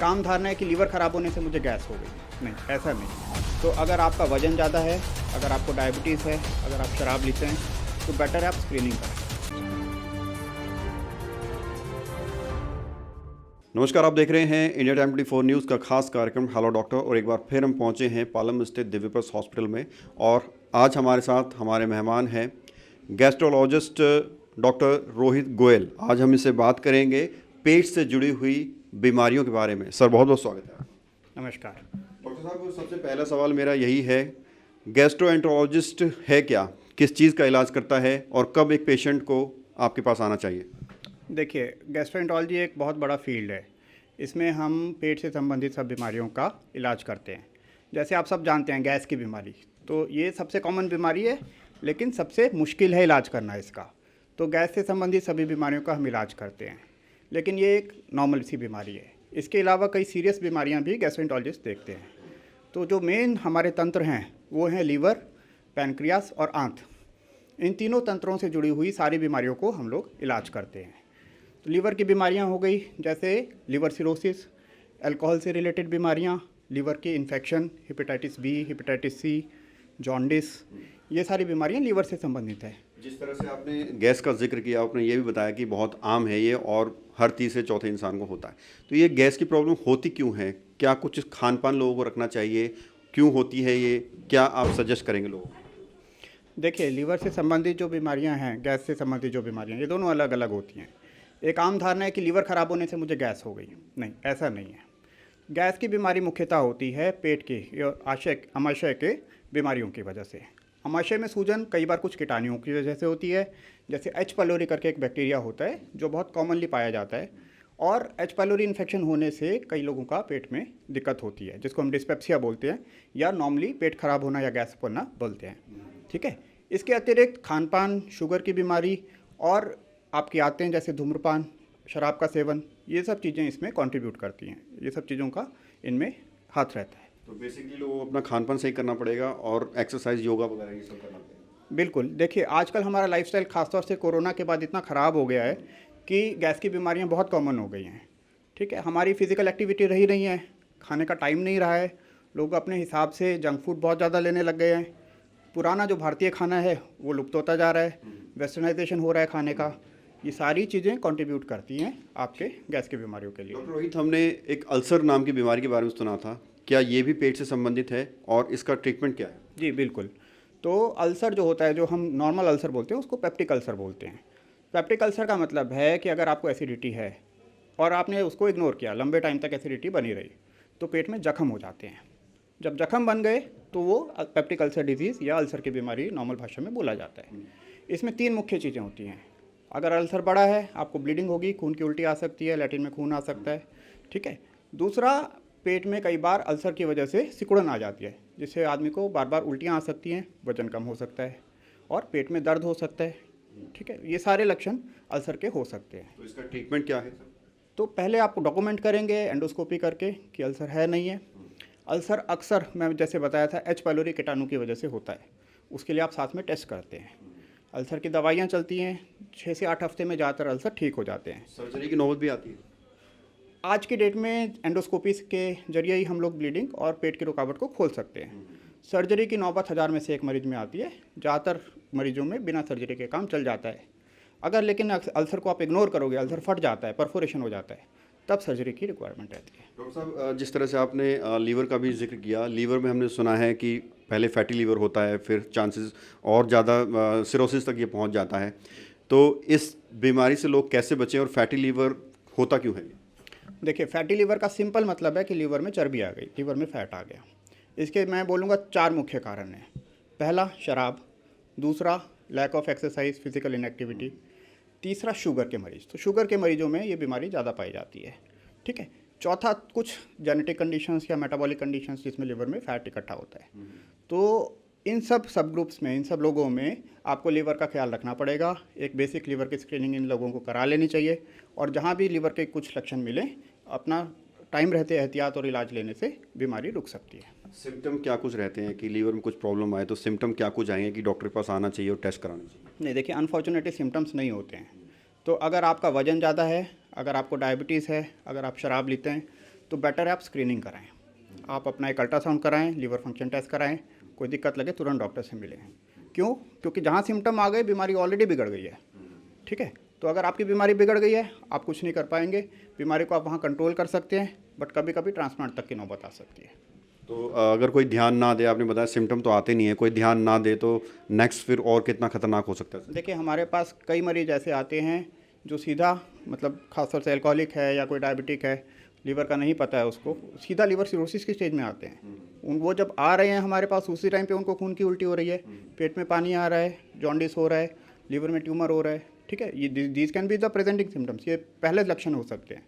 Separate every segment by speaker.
Speaker 1: एक आम धारणा है कि लीवर ख़राब होने से मुझे गैस हो गई। नहीं, ऐसा नहीं। तो अगर आपका वज़न ज़्यादा है, अगर आपको डायबिटीज़ है, अगर आप शराब लेते हैं, तो बेटर है आप स्क्रीनिंग करें।
Speaker 2: नमस्कार, आप देख रहे हैं इंडिया टाइम 24 न्यूज़ का खास कार्यक्रम हेलो डॉक्टर। और एक बार फिर हम पहुंचे हैं पालम स्थित दिव्यप्रस हॉस्पिटल में। और आज हमारे साथ हमारे मेहमान हैं गैस्ट्रोलॉजिस्ट डॉक्टर रोहित गोयल। आज हम इससे बात करेंगे पेट से जुड़ी हुई बीमारियों के बारे में। सर, बहुत बहुत स्वागत है।
Speaker 1: नमस्कार।
Speaker 2: डॉक्टर साहब, सबसे पहला सवाल मेरा यही है, गैस्ट्रोएंटरोलॉजिस्ट है क्या, किस चीज़ का इलाज करता है और कब एक पेशेंट को आपके पास आना चाहिए?
Speaker 1: देखिए, गैस्ट्रोएंटरोलॉजी एक बहुत बड़ा फील्ड है। इसमें हम पेट से संबंधित सब बीमारियों का इलाज करते हैं। जैसे आप सब जानते हैं, गैस की बीमारी, तो ये सबसे कॉमन बीमारी है, लेकिन सबसे मुश्किल है इलाज करना इसका। तो गैस से संबंधित सभी बीमारियों का हम इलाज करते हैं, लेकिन ये एक नॉर्मल सी बीमारी है। इसके अलावा कई सीरियस बीमारियां भी गैस्ट्रोएंटरोलॉजिस्ट देखते हैं। तो जो मेन हमारे तंत्र हैं वो हैं लीवर, पैनक्रियास और आंत। इन तीनों तंत्रों से जुड़ी हुई सारी बीमारियों को हम लोग इलाज करते हैं। तो लीवर की बीमारियां हो गई, जैसे लीवर सिरोसिस, अल्कोहल से रिलेटेड बीमारियां, लीवर के infection, hepatitis B, hepatitis C, jaundice, ये सारी बीमारियां लीवर से संबंधित है।
Speaker 2: जिस तरह से आपने गैस का जिक्र किया, आपने ये भी बताया कि बहुत आम है ये और हर तीसरे चौथे इंसान को होता है। तो ये गैस की प्रॉब्लम होती क्यों है? क्या कुछ खान पान लोगों को रखना चाहिए? क्यों होती है ये? क्या आप सजेस्ट करेंगे लोगों को?
Speaker 1: देखिए, लीवर से संबंधित जो बीमारियां हैं, गैस से संबंधित जो बीमारियां, ये दोनों अलग अलग होती हैं। एक आम धारणा है कि लीवर ख़राब होने से मुझे गैस हो गई। नहीं, ऐसा नहीं है। गैस की बीमारी मुख्यतः होती है पेट की आमाशय के बीमारियों की वजह से। आमाशय में सूजन कई बार कुछ कीटाणुओं की वजह से होती है, जैसे एच पाइलोरी करके एक बैक्टीरिया होता है जो बहुत कॉमनली पाया जाता है। और एच पाइलोरी इन्फेक्शन होने से कई लोगों का पेट में दिक्कत होती है, जिसको हम डिस्पेप्सिया बोलते हैं, या नॉर्मली पेट खराब होना या गैस बनना बोलते हैं। ठीक है। इसके अतिरिक्त खान पान, शुगर की बीमारी और आपकी आदतें जैसे धूम्रपान, शराब का सेवन, ये सब चीज़ें इसमें कंट्रीब्यूट करती हैं। ये सब चीज़ों का इनमें हाथ रहता है।
Speaker 2: तो बेसिकली लोगों को अपना खान पान सही करना पड़ेगा और एक्सरसाइज, योगा वगैरह ये सब करना पड़ेगा।
Speaker 1: बिल्कुल। देखिए, आजकल हमारा लाइफस्टाइल खासतौर से कोरोना के बाद इतना ख़राब हो गया है कि गैस की बीमारियां बहुत कॉमन हो गई हैं। ठीक है। हमारी फिज़िकल एक्टिविटी रही नहीं है, खाने का टाइम नहीं रहा है, लोग अपने हिसाब से जंक फूड बहुत ज़्यादा लेने लग गए हैं। पुराना जो भारतीय खाना है वो लुप्त होता जा रहा है, वेस्टर्नाइजेशन हो रहा है खाने का। ये सारी चीज़ें कंट्रीब्यूट करती हैं आपके गैस की बीमारियों के लिए।
Speaker 2: डॉक्टर रोहित, हमने एक अल्सर नाम की बीमारी के बारे में सुना था, क्या ये भी पेट से संबंधित है और इसका ट्रीटमेंट क्या है?
Speaker 1: जी बिल्कुल। तो अल्सर जो होता है, जो हम नॉर्मल अल्सर बोलते हैं, उसको पेप्टिक अल्सर बोलते हैं। पेप्टिक अल्सर का मतलब है कि अगर आपको एसिडिटी है और आपने उसको इग्नोर किया, लंबे टाइम तक एसिडिटी बनी रही, तो पेट में जख्म हो जाते हैं। जब जख्म बन गए तो वो पेप्टिक अल्सर डिजीज़ या अल्सर की बीमारी नॉर्मल भाषा में बोला जाता है। इसमें तीन मुख्य चीज़ें होती हैं। अगर अल्सर बड़ा है, आपको ब्लीडिंग होगी, खून की उल्टी आ सकती है, लैट्रिन में खून आ सकता है। ठीक है। दूसरा, पेट में कई बार अल्सर की वजह से सिकुड़न आ जाती है, जिससे आदमी को बार बार उल्टियाँ आ सकती हैं, वजन कम हो सकता है और पेट में दर्द हो सकता है। ठीक है। ये सारे लक्षण अल्सर के हो सकते हैं।
Speaker 2: तो इसका ट्रीटमेंट क्या है?
Speaker 1: तो पहले आप डॉक्यूमेंट करेंगे एंडोस्कोपी करके कि अल्सर है नहीं है। अल्सर अक्सर, मैं जैसे बताया था, एच पाइलोरी कीटाणु की वजह से होता है। उसके लिए आप साथ में टेस्ट करते हैं। अल्सर की दवाइयाँ चलती हैं, 6 से 8 हफ्ते में ज़्यादातर अल्सर ठीक हो जाते हैं।
Speaker 2: सर्जरी की नौबत भी आती है?
Speaker 1: आज की डेट में एंडोस्कोपी के जरिए ही हम लोग ब्लीडिंग और पेट की रुकावट को खोल सकते हैं। सर्जरी की नौबत 1000 में से एक मरीज में आती है। ज़्यादातर मरीजों में बिना सर्जरी के काम चल जाता है। अगर लेकिन अल्सर को आप इग्नोर करोगे, अल्सर फट जाता है, परफोरेशन हो जाता है, तब सर्जरी की रिक्वायरमेंट रहती है।
Speaker 2: डॉक्टर साहब, जिस तरह से आपने लीवर का भी जिक्र किया, लीवर में हमने सुना है कि पहले फैटी लीवर होता है, फिर चांसेस और ज़्यादा सिरोसिस तक ये पहुंच जाता है। तो इस बीमारी से लोग कैसे बचें और फैटी लीवर होता क्यों है?
Speaker 1: देखिए, फैटी लीवर का सिंपल मतलब है कि लीवर में चर्बी आ गई, लीवर में फैट आ गया। इसके मैं बोलूँगा 4 मुख्य कारण हैं। पहला, शराब। दूसरा, lack of exercise, physical inactivity. तीसरा, शुगर के मरीज़। तो शुगर के मरीजों में ये बीमारी ज़्यादा पाई जाती है। ठीक है। चौथा, कुछ जेनेटिक कंडीशंस या मेटाबॉलिक कंडीशंस जिसमें लिवर में फैट इकट्ठा होता है। तो इन सब ग्रुप्स में, इन सब लोगों में आपको लीवर का ख्याल रखना पड़ेगा। एक बेसिक लीवर की स्क्रीनिंग इन लोगों को करा लेनी चाहिए, और जहाँ भी लीवर के कुछ लक्षण मिले, अपना टाइम रहते एहतियात और इलाज लेने से बीमारी रुक सकती है।
Speaker 2: सिम्टम क्या कुछ रहते हैं कि लीवर में कुछ प्रॉब्लम आए तो सिम्टम क्या कुछ आएंगे कि डॉक्टर के पास आना चाहिए और टेस्ट कराना चाहिए?
Speaker 1: नहीं, देखिए, अनफॉर्चुनेटली सिम्टम्स नहीं होते हैं। तो अगर आपका वज़न ज़्यादा है, अगर आपको डायबिटीज़ है, अगर आप शराब लेते हैं, तो बेटर है आप स्क्रीनिंग कराएं। आप अपना एक अल्ट्रासाउंड कराएं, लीवर फंक्शन टेस्ट कराएं, कोई दिक्कत लगे तुरंत डॉक्टर से मिलें। क्यों? क्योंकि जहाँ सिम्टम आ गए बीमारी ऑलरेडी बिगड़ गई है। ठीक है, तो अगर आपकी बीमारी बिगड़ गई है आप कुछ नहीं कर पाएंगे। बीमारी को आप वहाँ कंट्रोल कर सकते हैं, बट कभी कभी ट्रांसप्लांट तक की नौबत आ सकती है।
Speaker 2: तो अगर कोई ध्यान ना दे, आपने बताया सिम्टम तो आते नहीं है, कोई ध्यान ना दे तो नेक्स्ट फिर और कितना खतरनाक हो सकता है?
Speaker 1: देखिए, हमारे पास कई मरीज ऐसे आते हैं जो सीधा मतलब खासतौर से अल्कोहलिक है या कोई डायबिटिक है, लीवर का नहीं पता है उसको, सीधा लीवर सिरोसिस की स्टेज में आते हैं। वो जब आ रहे हैं हमारे पास उसी टाइम पे उनको खून की उल्टी हो रही है, पेट में पानी आ रहा है, जॉन्डिस हो रहा है, लीवर में ट्यूमर हो रहा है। ठीक है, ये these can be the presenting symptoms, ये पहले लक्षण हो सकते हैं।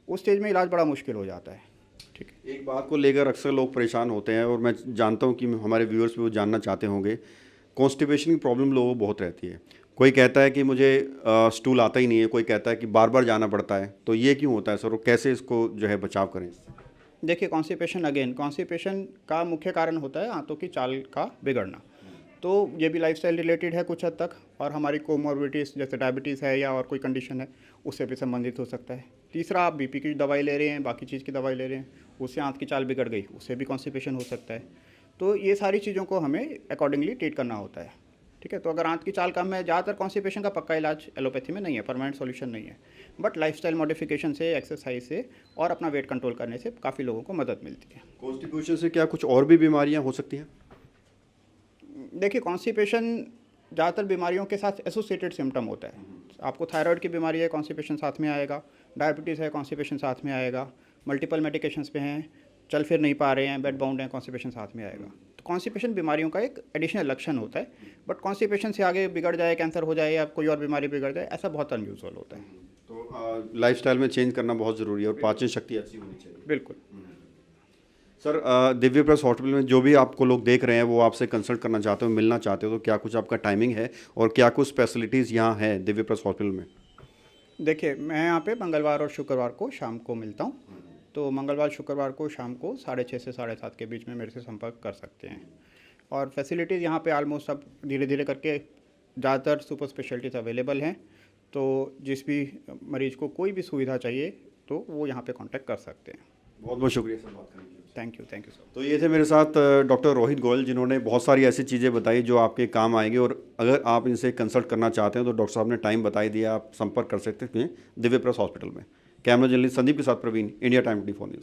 Speaker 1: उस स्टेज में इलाज बड़ा मुश्किल हो जाता है। ठीक है,
Speaker 2: एक बात को लेकर अक्सर लोग परेशान होते हैं और मैं जानता हूँ कि हमारे व्यूअर्स भी वो जानना चाहते होंगे, कॉन्स्टिपेशन की प्रॉब्लम लोगों को बहुत रहती है। कोई कहता है कि मुझे स्टूल आता ही नहीं है, कोई कहता है कि बार बार जाना पड़ता है, तो ये क्यों होता है सर, और कैसे इसको जो है बचाव करें?
Speaker 1: देखिए, कॉन्स्टिपेशन का मुख्य कारण होता है आंतों की चाल का बिगड़ना। तो ये भी लाइफस्टाइल रिलेटेड है कुछ हद तक, और हमारी कोमॉर्बिडिटीज़ जैसे डायबिटीज़ है या और कोई कंडीशन है उससे भी संबंधित हो सकता है। तीसरा, आप बीपी की दवाई ले रहे हैं, बाकी चीज़ की दवाई ले रहे हैं, उससे आंत की चाल बिगड़ गई, उससे भी कॉन्स्टिपेशन हो सकता है। तो ये सारी चीज़ों को हमें अकॉर्डिंगली ट्रीट करना होता है। ठीक है, तो अगर आंत की चाल कम है, ज़्यादातर कॉन्स्टिपेशन का पक्का इलाज एलोपैथी में नहीं है, परमानेंट सॉल्यूशन नहीं है, बट लाइफस्टाइल मॉडिफिकेशन से, एक्सरसाइज से और अपना वेट कंट्रोल करने से काफ़ी लोगों को मदद मिलती है।
Speaker 2: कॉन्स्टिपेशन से क्या कुछ और भी बीमारियाँ हो सकती हैं?
Speaker 1: देखिए, कॉन्स्टिपेशन ज़्यादातर बीमारियों के साथ एसोसिएटेड सिम्टम होता है। आपको थायराइड की बीमारी है, कॉन्स्टिपेशन साथ में आएगा, डायबिटीज़ है, कॉन्स्टिपेशन साथ में आएगा, मल्टीपल मेडिकेशंस पे हैं, चल फिर नहीं पा रहे हैं, बेड बाउंड हैं, कॉन्स्टिपेशन साथ में आएगा। तो कॉन्स्टिपेशन बीमारियों का एक एडिशनल लक्षण होता है, बट कॉन्स्टिपेशन से आगे बिगड़ जाए, कैंसर हो जाए या कोई और बीमारी बिगड़ जाए, ऐसा बहुत अनयूजुअल होता है।
Speaker 2: तो लाइफस्टाइल में चेंज करना बहुत ज़रूरी है और पाचन शक्ति अच्छी होनी चाहिए।
Speaker 1: बिल्कुल।
Speaker 2: सर, दिव्य प्रेस हॉस्पिटल में जो भी आपको लोग देख रहे हैं वो आपसे कंसल्ट करना चाहते हो, मिलना चाहते हो, तो क्या कुछ आपका टाइमिंग है और क्या कुछ स्पेशलिटीज़ यहाँ है दिव्य प्रेस हॉस्पिटल में?
Speaker 1: देखिए, मैं यहाँ पे मंगलवार और शुक्रवार को शाम को मिलता हूँ। तो मंगलवार शुक्रवार को शाम को 6:30 से 7:30 के बीच में मेरे से संपर्क कर सकते हैं। और फैसिलिटीज़ यहाँ पे ऑलमोस्ट सब धीरे धीरे करके ज़्यादातर सुपर स्पेशलिटीज़ अवेलेबल हैं। तो जिस भी मरीज़ को कोई भी सुविधा चाहिए तो वो यहाँ पे कांटेक्ट कर सकते हैं।
Speaker 2: बहुत बहुत शुक्रिया सर बात करने के लिए।
Speaker 1: Thank you sir.
Speaker 2: तो ये थे मेरे साथ डॉक्टर रोहित गोयल, जिन्होंने बहुत सारी ऐसी चीज़ें बताई जो आपके काम आएंगी, और अगर आप इनसे कंसल्ट करना चाहते हैं तो डॉक्टर साहब ने टाइम बताई दिया, आप संपर्क कर सकते हैं दिव्य प्रेस हॉस्पिटल में। कैमरा जर्नलिस्ट संदीप के साथ प्रवीण, इंडिया टाइम 24 न्यूज़।